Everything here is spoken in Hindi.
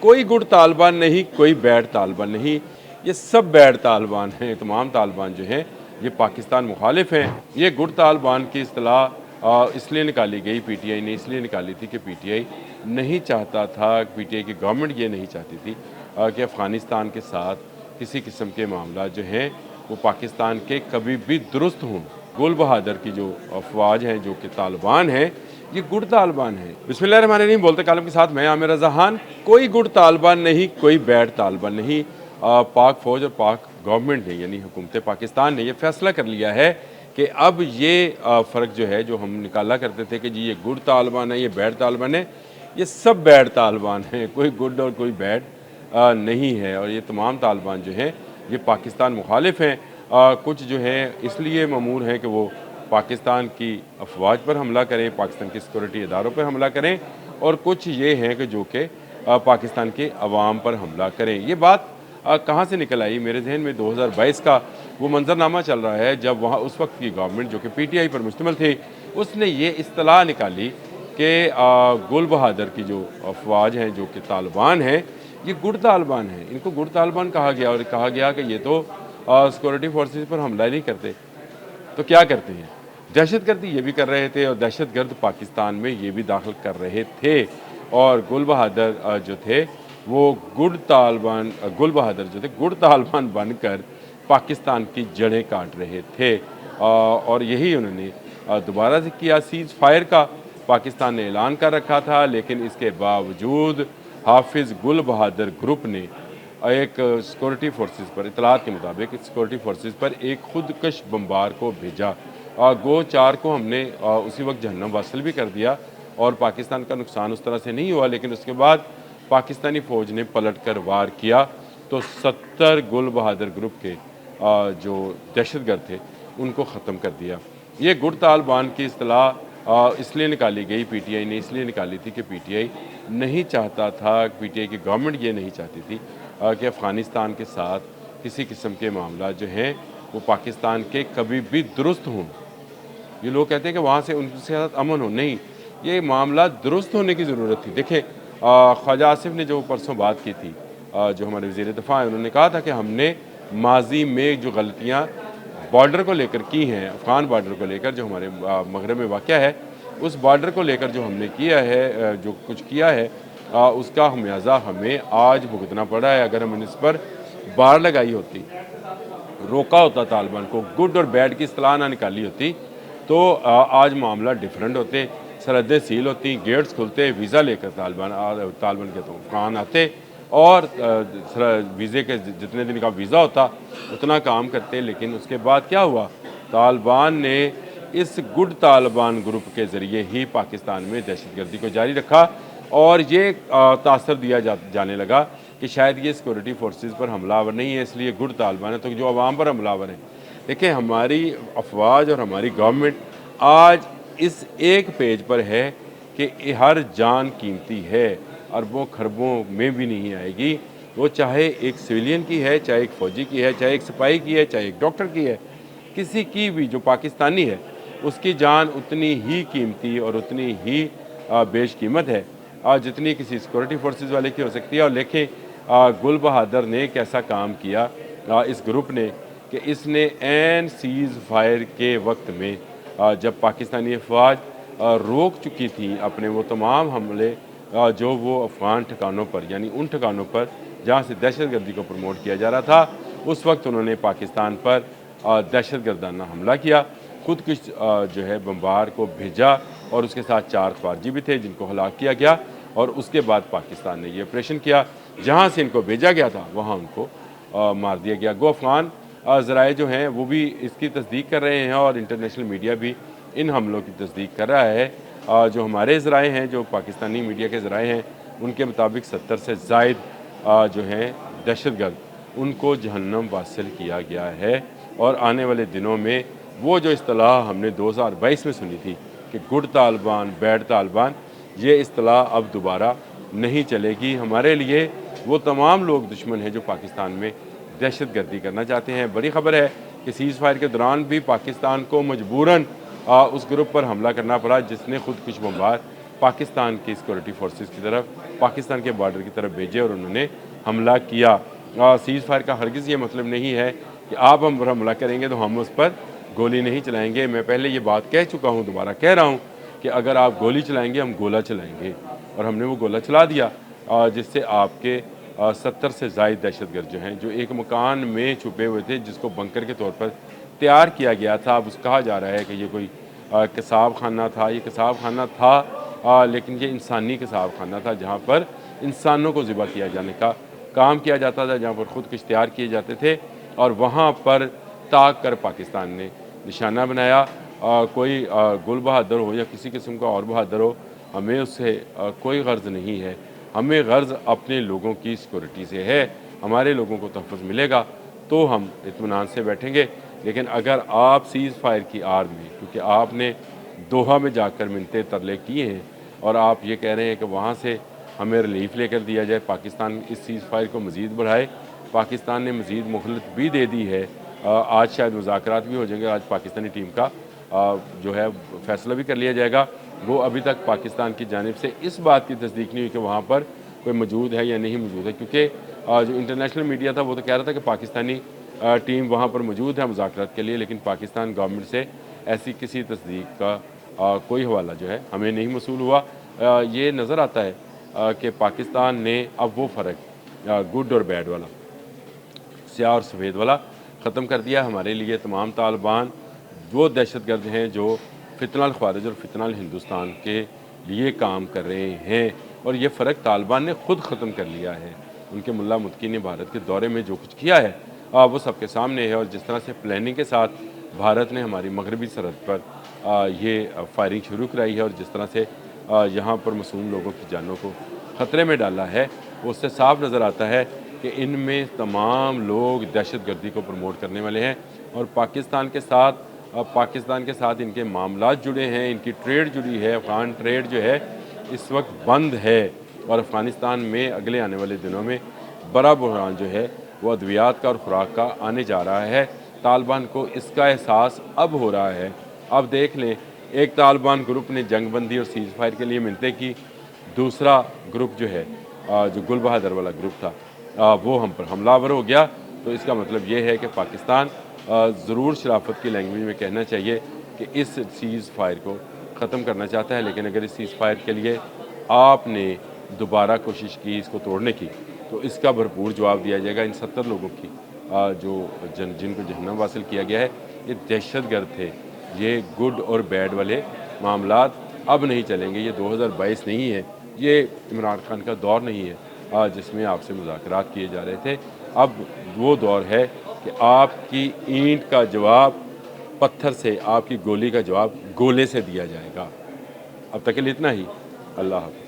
कोई गुड तालिबान नहीं, कोई बैड तालिबान नहीं, ये सब बैड तालिबान हैं। तमाम तालिबान जो हैं ये पाकिस्तान मुखालिफ हैं। ये गुड तालिबान की इस्तिलाह इसलिए निकाली गई, पीटीआई ने इसलिए निकाली थी कि पीटीआई नहीं चाहता था, पीटीआई की गवर्नमेंट ये नहीं चाहती थी कि अफ़गानिस्तान के साथ किसी किस्म के मामला जो हैं वो पाकिस्तान के कभी भी दुरुस्त हों। गुल बहादुर की जो अफवाज हैं, जो कि तालिबान हैं, ये गुड तालिबान है। बिस्मिल्लाहिर्रहमानिर्रहीम, बोलते कालम के साथ मैं आमिर रज़ा खान। कोई गुड तालिबान नहीं, कोई बैड तालिबान नहीं। पाक फ़ौज और पाक गवर्नमेंट ने यानी हुकूमत पाकिस्तान ने यह फैसला कर लिया है कि अब ये फ़र्क जो है, जो हम निकाला करते थे कि जी ये गुड तालिबान है, ये बैड तालिबान है, ये सब बैड तालिबान हैं। कोई गुड और कोई बैड नहीं है। और ये तमाम तालिबान जो हैं ये पाकिस्तान मुखालिफ हैं। कुछ जो हैं इसलिए ममूर हैं कि वो पाकिस्तान की अफवाज पर हमला करें, पाकिस्तान के सिक्योरिटी इदारों पर हमला करें, और कुछ ये हैं कि जो कि पाकिस्तान के अवाम पर हमला करें। ये बात कहाँ से निकल आई? मेरे जहन में 2022 का वो मंजरनामा चल रहा है जब वहाँ उस वक्त की गवर्नमेंट, जो कि पीटीआई पर मुश्तमिल थी, उसने ये इस्तलाह निकाली कि गुल बहादुर की जो अफवाज हैं, जो कि तालिबान हैं, ये गुड तालिबान हैं। इनको गुड तालिबान कहा गया और कहा गया कि ये तो सिक्योरिटी फोर्सेस पर हमला नहीं करते, तो क्या करते हैं? दहशतगर्दी ये भी कर रहे थे, और दहशतगर्द पाकिस्तान में ये भी दाखिल कर रहे थे। और गुल बहादुर जो थे वो गुल बहादुर जो थे गुड तालिबान बनकर पाकिस्तान की जड़ें काट रहे थे। और यही उन्होंने दोबारा से किया। सीज़ फायर का पाकिस्तान ने ऐलान कर रखा था, लेकिन इसके बावजूद हाफिज़ गुल बहादुर ग्रुप ने एक सिक्योरिटी फोर्सेस पर, इतलात के मुताबिक सिक्योरिटी फोर्सेस पर एक खुदकश बम्बार को भेजा। गो 4 को हमने उसी वक्त जहन्नम वासिल भी कर दिया, और पाकिस्तान का नुकसान उस तरह से नहीं हुआ। लेकिन उसके बाद पाकिस्तानी फ़ौज ने पलट कर वार किया, तो 70 गुल बहादुर ग्रुप के जो दहशतगर्द थे उनको ख़त्म कर दिया। ये गुड तालिबान की इस्तिलाह इसलिए निकाली गई, पीटीआई ने इसलिए निकाली थी कि पीटीआई नहीं चाहता था, पीटीआई की गवर्नमेंट ये नहीं चाहती थी कि अफ़गानिस्तान के साथ किसी किस्म के मामला जो हैं वो पाकिस्तान के कभी भी दुरुस्त हों। ये लोग कहते हैं कि वहाँ से उनके साथ अमन हो, नहीं, ये मामला दुरुस्त होने की ज़रूरत थी। देखिए, ख्वाजा आसिफ ने जो परसों बात की थी, जो हमारे वज़ीर दिफ़ा हैं, उन्होंने कहा था कि हमने माजी में जो गलतियाँ बॉर्डर को लेकर की हैं, अफ़गान बॉर्डर को लेकर जो हमारे मगरब में वाक़या है, उस बॉर्डर को लेकर जो हमने किया है, जो कुछ किया है, उसका खमियाजा हमें आज भुगतना पड़ा है। अगर हमने इस पर बाड़ लगाई होती, रोका होता तालिबान को, गुड और बैड की इस्तिलाह ना निकाली होती, तो आज मामला डिफरेंट होते, सरहदें सील होती, गेट्स खुलते, वीज़ा लेकर तालिबान के तो अफ़गान आते, और वीज़े के जितने दिन का वीज़ा होता उतना काम करते। लेकिन उसके बाद क्या हुआ? तालिबान ने इस गुड तालिबान ग्रुप के ज़रिए ही पाकिस्तान में दहशतगर्दी को जारी रखा, और ये तासर दिया जाने लगा कि शायद ये सिक्योरिटी फोर्सेस पर हमलावर नहीं है, इसलिए गुड तालिबान है, तो जो अवाम पर हमलावर हैं। देखिए, हमारी अफवाज और हमारी गवर्नमेंट आज इस एक पेज पर है कि हर जान कीमती है, अरबों खरबों में भी नहीं आएगी। वो चाहे एक सिविलियन की है, चाहे एक फ़ौजी की है, चाहे एक सिपाही की है, चाहे एक डॉक्टर की है, किसी की भी जो पाकिस्तानी है उसकी जान उतनी ही कीमती और उतनी ही बेशकीमत है जितनी किसी सिक्योरिटी फोर्सेस वाले की हो सकती है। और देखें, गुल बहादुर ने एक ऐसा काम किया इस ग्रुप ने कि इसने एन सीज़ फायर के वक्त में, जब पाकिस्तानी अफवाज रोक चुकी थी अपने वो तमाम हमले जो वो अफ़गान ठिकानों पर, यानी उन ठिकानों पर जहाँ से दहशतगर्दी को प्रमोट किया जा रहा था, उस वक्त उन्होंने पाकिस्तान पर दहशतगर्दाना हमला किया, खुद कुछ जो है बम्बार को भेजा, और उसके साथ 4 ख़वारिजी भी थे जिनको हलाक किया गया। और उसके बाद पाकिस्तान ने ये ऑपरेशन किया, जहाँ से इनको भेजा गया था वहाँ उनको मार दिया गया। गो अफ़गान ज़राए जो हैं वो भी इसकी तस्दीक कर रहे हैं, और इंटरनेशनल मीडिया भी इन हमलों की तस्दीक कर रहा है। जो हमारे ज़राए हैं, जो पाकिस्तानी मीडिया के ज़राए हैं, उनके मुताबिक 70 से ज़ायद जो हैं दहशतगर्द, उनको जहन्नम वासिल किया गया है। और आने वाले दिनों में वो जो इस्तिलाह हमने 2022 में सुनी थी कि गुड तालिबान, बैड तालिबान, ये इस्तिलाह अब दोबारा नहीं चलेगी। हमारे लिए वो तमाम लोग दुश्मन हैं जो पाकिस्तान में दहशतगर्दी करना चाहते हैं। बड़ी ख़बर है कि सीज़ फायर के दौरान भी पाकिस्तान को मजबूरन उस ग्रुप पर हमला करना पड़ा जिसने खुद कुछ बम्बार पाकिस्तान की सिक्योरिटी फोर्सेस की तरफ, पाकिस्तान के बॉर्डर की तरफ भेजे और उन्होंने हमला किया। सीज़ फायर का हरगिज़ ये मतलब नहीं है कि आप हम पर हमला करेंगे तो हम उस पर गोली नहीं चलाएंगे। मैं पहले ये बात कह चुका हूँ, दोबारा कह रहा हूँ कि अगर आप गोली चलाएंगे हम गोला चलाएंगे, और हमने वो गोला चला दिया, जिससे आपके 70 से ज़ायद दहशतगर्द जो हैं, जो एक मकान में छुपे हुए थे जिसको बंकर के तौर पर तैयार किया गया था। अब उस कहा जा रहा है कि ये कोई कसाब खाना था। ये कसाब खाना था, लेकिन ये इंसानी कसाब खाना था जहाँ पर इंसानों को ज़िबा किया जाने का काम किया जाता था, जहाँ पर खुदकुश तैयार किए जाते थे, और वहाँ पर ताक कर पाकिस्तान ने निशाना बनाया। कोई गुल बहादुर हो या किसी किस्म का और बहादुर हो, हमें उससे कोई गर्ज़ नहीं है। हमें गर्ज़ अपने लोगों की सिक्योरिटी से है। हमारे लोगों को तहफ़्फ़ुज़ मिलेगा तो हम इत्मीनान से बैठेंगे। लेकिन अगर आप सीज़ फायर की आड़ में, क्योंकि आपने दोहा में जाकर मिन्नतें तरले किए हैं और आप ये कह रहे हैं कि वहाँ से हमें रिलीफ लेकर दिया जाए, पाकिस्तान इस सीज़ फायर को मज़ीद बढ़ाए। पाकिस्तान ने मज़ीद मोहलत भी दे दी है। आज शायद मुज़ाकरात भी हो जाएंगे। आज पाकिस्तानी टीम का जो है फ़ैसला भी कर लिया जाएगा। वो अभी तक पाकिस्तान की जानिब से इस बात की तस्दीक नहीं हुई कि वहाँ पर कोई मौजूद है या नहीं मौजूद है, क्योंकि जो इंटरनेशनल मीडिया था वो तो कह रहा था कि पाकिस्तानी टीम वहाँ पर मौजूद है मुज़ाकरात के लिए, लेकिन पाकिस्तान गवर्नमेंट से ऐसी किसी तस्दीक का कोई हवाला जो है हमें नहीं मसूल हुआ। ये नज़र आता है कि पाकिस्तान ने अब वो फ़र्क गुड और बैड वाला, स्याह और सफ़ेद वाला ख़त्म कर दिया। हमारे लिए तमाम तालिबान वो दहशतगर्द हैं जो फितनल ख्वारिज और फितनल हिंदुस्तान के लिए काम कर रहे हैं, और ये फ़र्क तालिबान ने ख़ुद ख़त्म कर लिया है। उनके मुल्ला मुत्की ने भारत के दौरे में जो कुछ किया है वो सबके सामने है, और जिस तरह से प्लानिंग के साथ भारत ने हमारी मगरबी सरहद पर ये फायरिंग शुरू कराई है, और जिस तरह से यहाँ पर मासूम लोगों की जानों को ख़तरे में डाला है, वो उससे साफ नज़र आता है कि इनमें तमाम लोग दहशतगर्दी को प्रमोट करने वाले हैं, और पाकिस्तान के साथ इनके मामलात जुड़े हैं, इनकी ट्रेड जुड़ी है। अफ़गान ट्रेड जो है इस वक्त बंद है, और अफ़गानिस्तान में अगले आने वाले दिनों में बड़ा बहरान जो है वो अद्वियात का और खुराक का आने जा रहा है। तालिबान को इसका एहसास अब हो रहा है। अब देख लें, एक तालिबान ग्रुप ने जंगबंदी और सीज़ फायर के लिए मिन्नतें की, दूसरा ग्रुप जो है जो गुल बहादुर वाला ग्रुप था वो हम पर हमलावर हो गया। तो इसका मतलब ये है कि पाकिस्तान ज़रूर शराफत की लैंग्वेज में कहना चाहिए कि इस सीज़ फायर को ख़त्म करना चाहता है, लेकिन अगर इस सीज़ फायर के लिए आपने दोबारा कोशिश की इसको तोड़ने की, तो इसका भरपूर जवाब दिया जाएगा। इन 70 लोगों की जिनको जहन्नम हासिल किया गया है, ये दहशतगर्द थे। ये गुड और बैड वाले मामलात अब नहीं चलेंगे। ये 2022 नहीं है, ये इमरान खान का दौर नहीं है जिसमें आपसे मुज़ाकरात किए जा रहे थे। अब वो दौर है कि आपकी ईंट का जवाब पत्थर से, आपकी गोली का जवाब गोले से दिया जाएगा। अब तक के लिए इतना ही। अल्लाह हाफ़िज़।